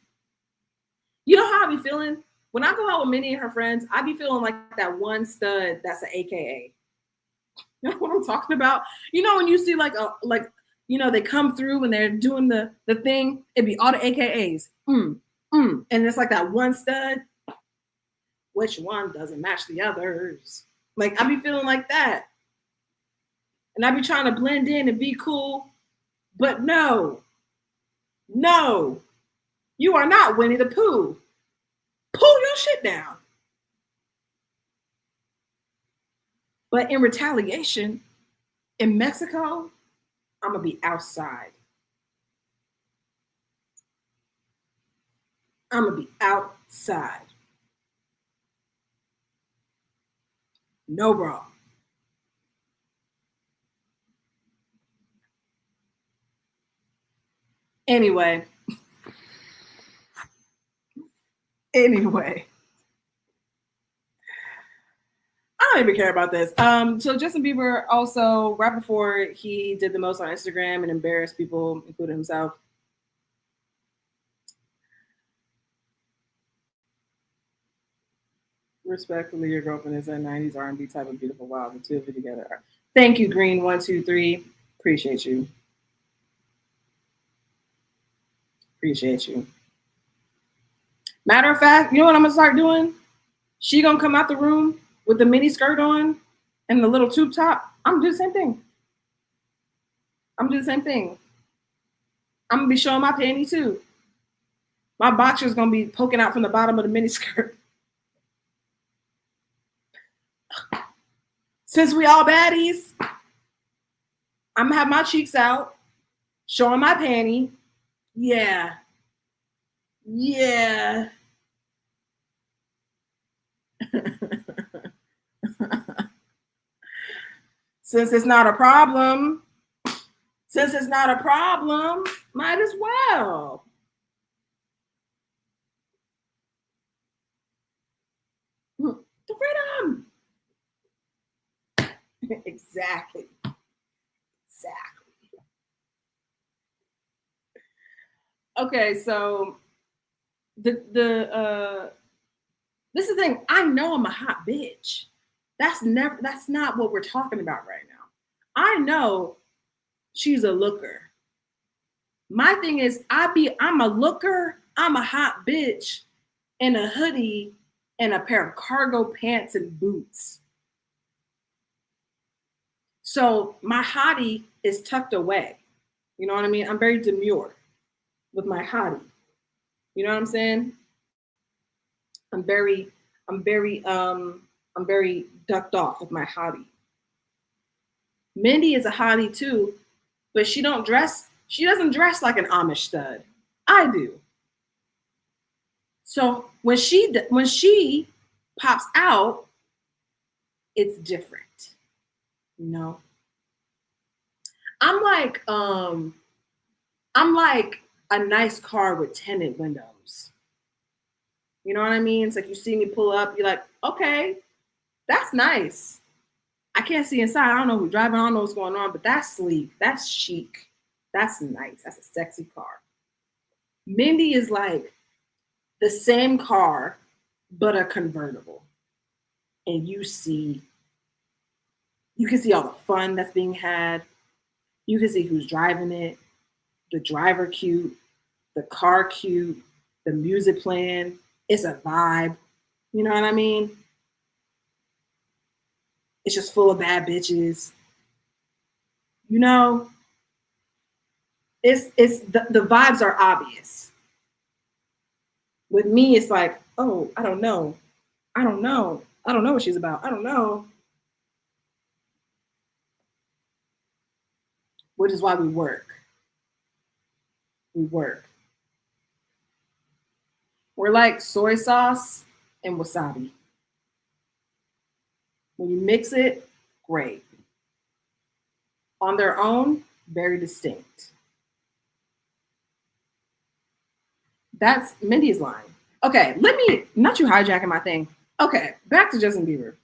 You know how I be feeling? When I go out with Minnie and her friends, I be feeling like that one stud that's an AKA. You know what I'm talking about? You know when you see they come through when they're doing the thing, it'd be all the AKAs. And it's like that one stud. Which one doesn't match the others? Like I be feeling like that. And I be trying to blend in and be cool. But no, you are not Winnie the Pooh. Pull your shit down. But in retaliation, in Mexico, I'm going to be outside. I'm going to be outside. No bra. Anyway. I don't even care about this. So Justin Bieber also, right before he did the most on Instagram and embarrassed people, including himself, respectfully, your girlfriend is a 90s R&B type of beautiful. Wow, the two of you together. Thank you, Green123. Appreciate you. Appreciate you. Matter of fact, you know what I'm gonna start doing? She gonna come out the room with the mini skirt on and the little tube top. I'm gonna do the same thing. I'm gonna do the same thing. I'm gonna be showing my panty too. My boxer's gonna be poking out from the bottom of the mini skirt. Since we all baddies, I'm gonna have my cheeks out, showing my panty. Yeah. Since it's not a problem, might as well. The freedom. Exactly. Okay, so this is the thing. I know I'm a hot bitch. That's not what we're talking about right now. I know she's a looker. My thing is I'm a looker, I'm a hot bitch in a hoodie and a pair of cargo pants and boots. So my hottie is tucked away. You know what I mean? I'm very demure with my hottie. You know what I'm saying? I'm very ducked off with my hottie. Mindy is a hottie too, but she doesn't dress like an Amish stud. I do. So when she pops out, it's different. You know, I'm like, I'm like a nice car with tinted windows. You know what I mean? It's like you see me pull up, you're like, okay, that's nice. I can't see inside. I don't know who's driving. I don't know what's going on, but that's sleek. That's chic. That's nice. That's a sexy car. Mindy is like the same car, but a convertible. And you can see all the fun that's being had. You can see who's driving it, the driver cute, the car cute, the music playing. It's a vibe. You know what I mean? It's just full of bad bitches. You know, it's the vibes are obvious. With me, it's like, oh, I don't know. I don't know. I don't know what she's about. I don't know. Which is why we work. We work. We're like soy sauce and wasabi. When you mix it, great. On their own, very distinct. That's Mindy's line. Okay, let me not you hijacking my thing. Okay, back to Justin Bieber.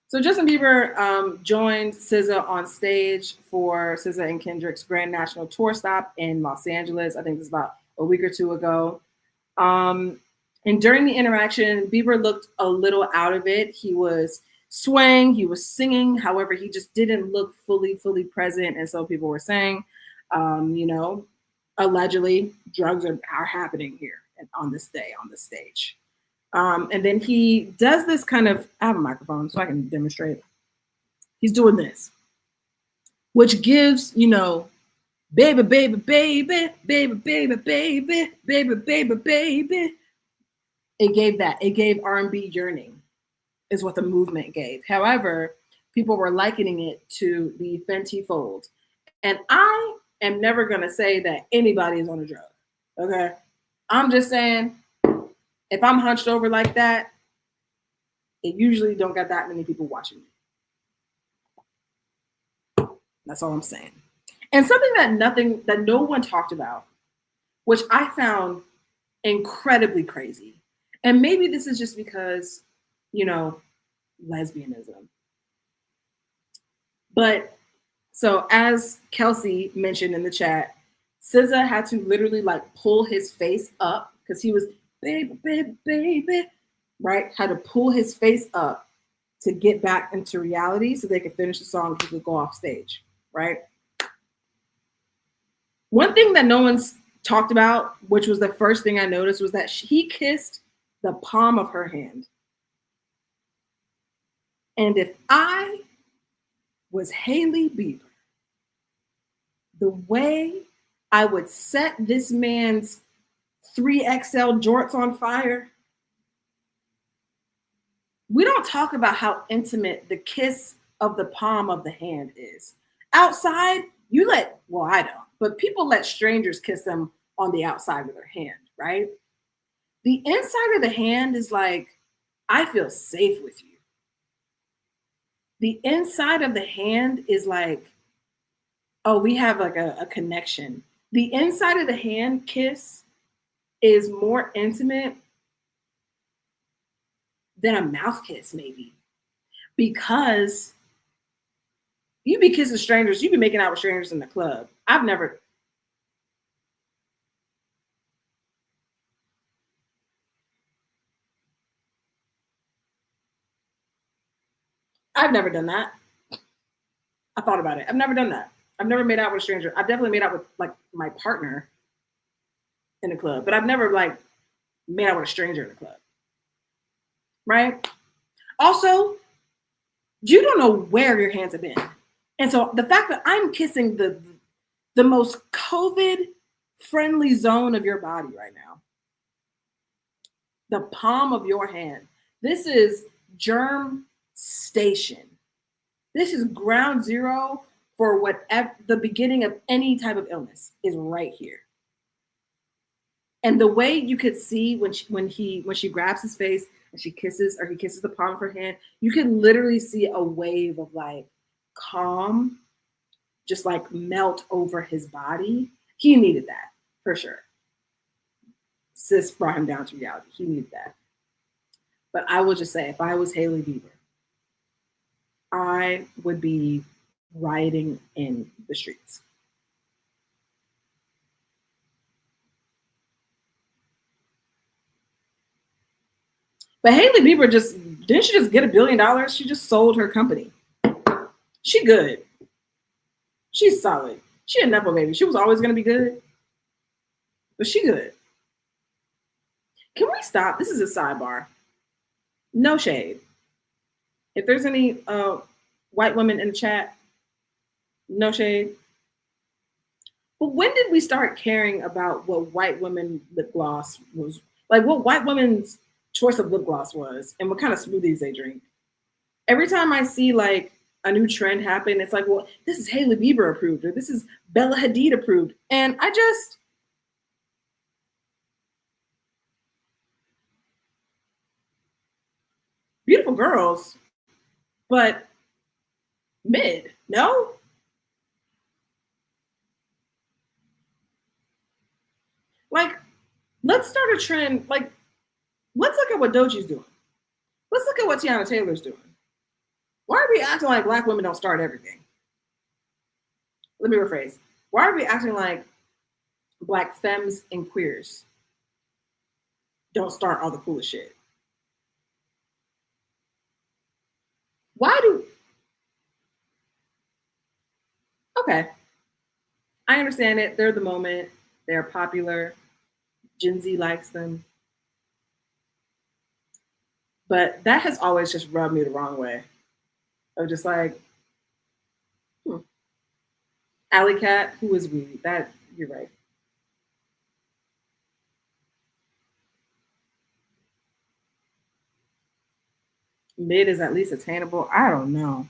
So Justin Bieber joined SZA on stage for SZA and Kendrick's Grand National Tour stop in Los Angeles. I think this was about a week or two ago. And during the interaction, Bieber looked a little out of it. He was swaying, he was singing. However, he just didn't look fully present. And so people were saying, you know, allegedly drugs are happening here on this day on the stage. And then he does this kind of, I have a microphone so I can demonstrate. He's doing this, which gives, you know, baby, baby, baby, baby, baby, baby, baby, baby, baby. It gave that. It gave R&B yearning is what the movement gave. However, people were likening it to the Fenty Fold. And I am never going to say that anybody is on a drug. Okay. I'm just saying, if I'm hunched over like that, it usually don't got that many people watching me. That's all I'm saying. And something that no one talked about, which I found incredibly crazy. And maybe this is just because, you know, lesbianism. But so as Kelsey mentioned in the chat, SZA had to literally like pull his face up because he was baby, baby, baby, right? Had to pull his face up to get back into reality so they could finish the song and he could go off stage, right? One thing that no one's talked about, which was the first thing I noticed, was that he kissed the palm of her hand. And if I was Hailey Bieber, the way I would set this man's 3XL jorts on fire. We don't talk about how intimate the kiss of the palm of the hand is. Outside, I don't, but people let strangers kiss them on the outside of their hand, right? The inside of the hand is like, I feel safe with you. The inside of the hand is like, oh, we have like a connection. The inside of the hand kiss is more intimate than a mouth kiss, maybe. Because you be kissing strangers, you be making out with strangers in the club. I've never done that. I thought about it. I've never done that. I've never made out with a stranger. I've definitely made out with like my partner in the club, but I've never like made out with a stranger in the club. Right? Also, you don't know where your hands have been. And so the fact that I'm kissing the most COVID friendly zone of your body right now, the palm of your hand, this is germ station. This is ground zero for whatever the beginning of any type of illness is right here. And the way you could see when she grabs his face and she kisses or he kisses the palm of her hand, you can literally see a wave of like calm just like melt over his body. He needed that for sure. Sis brought him down to reality. He needed that. But I will just say, if I was Hailey Bieber, I would be rioting in the streets. But Hailey Bieber didn't she just get $1 billion? She just sold her company. She good. She's solid. She a nepo baby. She was always gonna be good, but she good. Can we stop? This is a sidebar. No shade. If there's any white women in the chat, no shade. But when did we start caring about what white women lip gloss was like? What white women's choice of lip gloss was, and what kind of smoothies they drink? Every time I see like a new trend happen, it's like, well, this is Hailey Bieber approved, or this is Bella Hadid approved, and I just beautiful girls, but mid, no? Like, let's start a trend. Like, let's look at what Doechie's doing. Let's look at what Teyana Taylor's doing. Why are we acting like Black women don't start everything? Let me rephrase. Why are we acting like Black femmes and queers don't start all the coolest shit? Why do... Okay. I understand it. They're the moment. They're popular. Gen Z likes them. But that has always just rubbed me the wrong way. Of just like, Alley Cat, who is we? That, you're right. Mid is at least attainable. I don't know.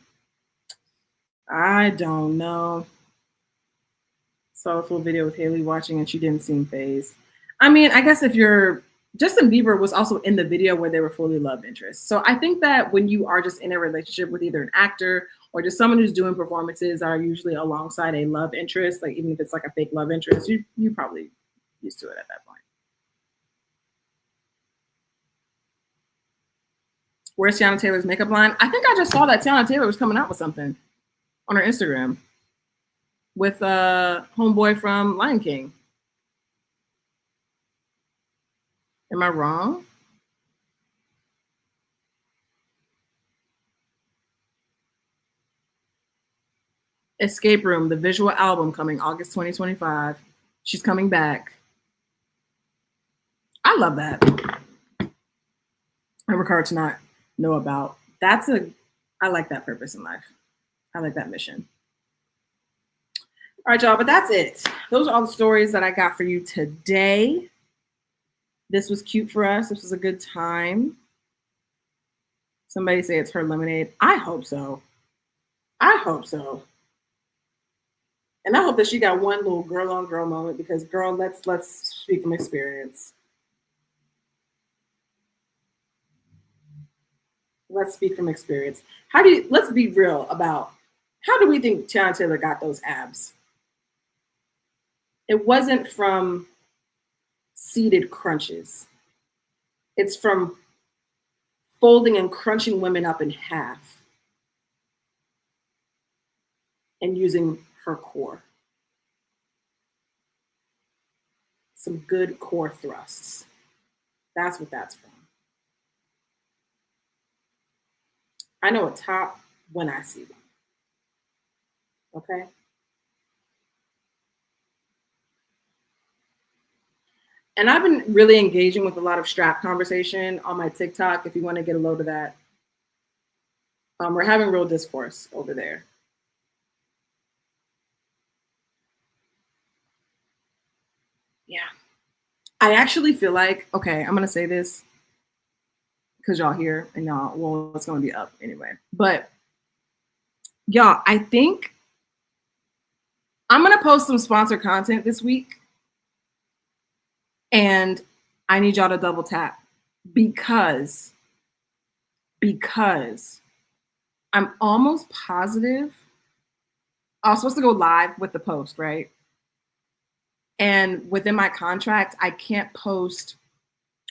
Saw a full video with Hailey watching and she didn't seem phased. I mean, I guess if you're... Justin Bieber was also in the video where they were fully love interests. So I think that when you are just in a relationship with either an actor or just someone who's doing performances that are usually alongside a love interest, like even if it's like a fake love interest, you probably used to it at that point. Where's Teyana Taylor's makeup line? I think I just saw that Teyana Taylor was coming out with something on her Instagram with homeboy from Lion King. Am I wrong? Escape Room, the visual album coming August 2025. She's coming back. I love that. I work hard to not know about. I like that purpose in life. I like that mission. All right, y'all, but that's it. Those are all the stories that I got for you today. This was cute for us. This was a good time. Somebody say it's her lemonade. I hope so. I hope so. And I hope that she got one little girl on girl moment because, girl, let's speak from experience. Let's speak from experience. Let's be real about how do we think Teyana Taylor got those abs? It wasn't from seated crunches. It's from folding and crunching women up in half and using her core. Some good core thrusts. That's what that's from. I know a top when I see them. Okay? And I've been really engaging with a lot of strap conversation on my TikTok. If you want to get a load of that, we're having real discourse over there. Yeah. I actually feel like, okay, I'm going to say this because y'all here and y'all, well, it's going to be up anyway. But y'all, I think I'm going to post some sponsored content this week. And I need y'all to double tap because I'm almost positive I was supposed to go live with the post, right? And within my contract, I can't post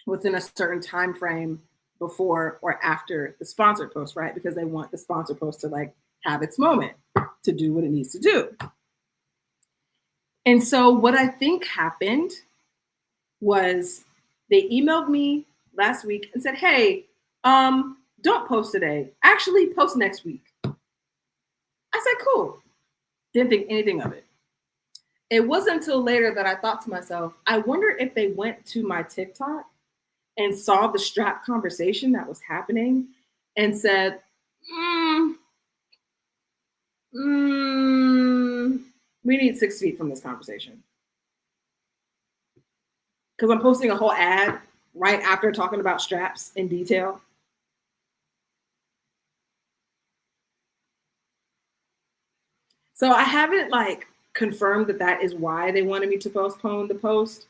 within a certain time frame before or after the sponsored post, right? Because they want the sponsored post to like have its moment to do what it needs to do. And so what I think happened was they emailed me last week and said, "Hey, don't post today. Actually, post next week." I said, "Cool." Didn't think anything of it. It wasn't until later that I thought to myself, I wonder if they went to my TikTok and saw the strap conversation that was happening and said, we need 6 feet from this conversation. Because I'm posting a whole ad right after talking about straps in detail. So I haven't like confirmed that that is why they wanted me to postpone the post.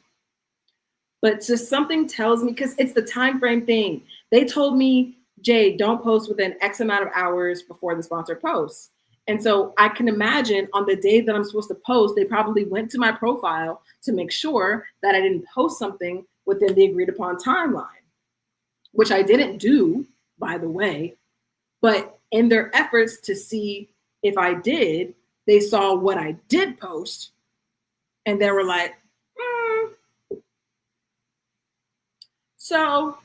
But just something tells me, because it's the time frame thing. They told me, Jay, don't post within X amount of hours before the sponsored posts. And so I can imagine on the day that I'm supposed to post, they probably went to my profile to make sure that I didn't post something within the agreed upon timeline, which I didn't do, by the way. But in their efforts to see if I did, they saw what I did post and they were like, So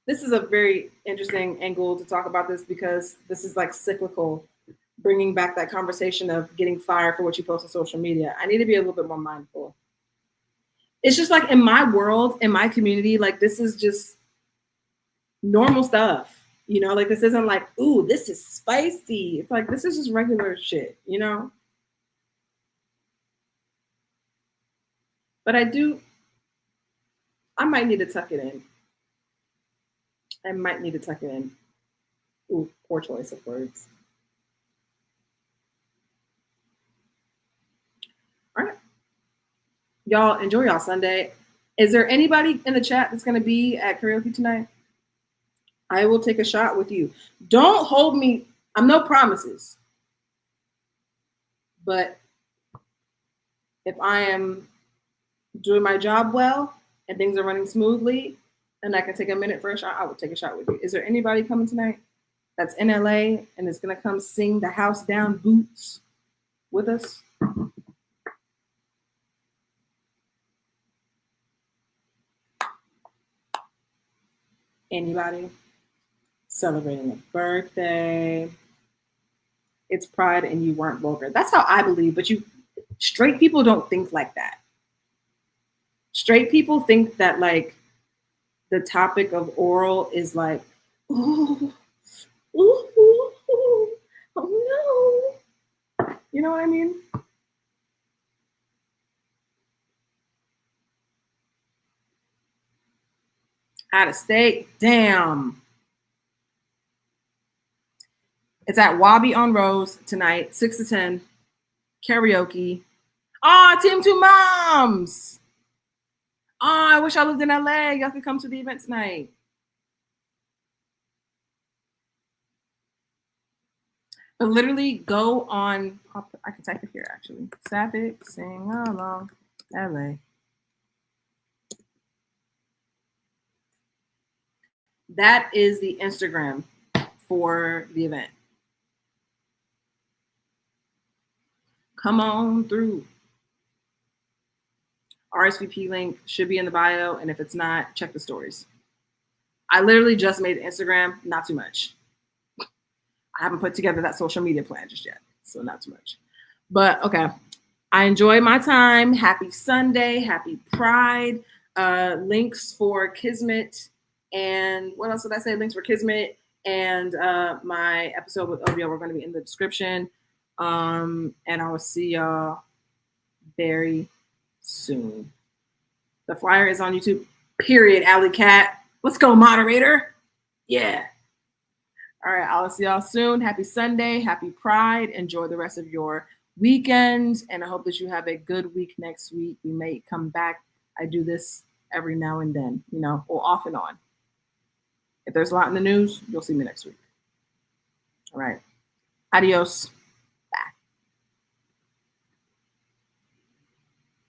this is a very interesting angle to talk about this because this is like cyclical, bringing back that conversation of getting fired for what you post on social media. I need to be a little bit more mindful. It's just like in my world, in my community, like this is just normal stuff. You know, like this isn't like, ooh, this is spicy. It's like, this is just regular shit, you know? But I might need to tuck it in. I might need to tuck it in. Ooh, poor choice of words. All right. Y'all enjoy y'all Sunday. Is there anybody in the chat that's going to be at karaoke tonight? I will take a shot with you. Don't hold me. I'm no promises. But if I am doing my job well and things are running smoothly and I can take a minute for a shot, I will take a shot with you. Is there anybody coming tonight that's in LA and is going to come sing the house down boots with us? Anybody celebrating a birthday? It's pride and you weren't vulgar. That's how I believe, but straight people don't think like that. Straight people think that like the topic of oral is like, oh, oh no. You know what I mean? Out of state, damn. It's at Wabi on Rose tonight, 6 to 10, karaoke. Team Two Moms. I wish I lived in LA. Y'all could come to the event tonight. But literally go on, I can type it here actually. Sapphic, sing along, LA. That is the Instagram for the event. Come on through. RSVP link should be in the bio, and if it's not, check the stories. I literally just made Instagram, not too much. I haven't put together that social media plan just yet, so not too much. But okay, I enjoyed my time. Happy Sunday, happy Pride. Links for Kismet, and what else did I say? Links for Kismet and my episode with OVO are going to be in the description. And I will see y'all very soon. The flyer is on YouTube. Period. Alley Cat. Let's go, moderator. Yeah. All right. I'll see y'all soon. Happy Sunday. Happy Pride. Enjoy the rest of your weekend. And I hope that you have a good week next week. We may come back. I do this every now and then, you know, or off and on. If there's a lot in the news, you'll see me next week. All right. Adios.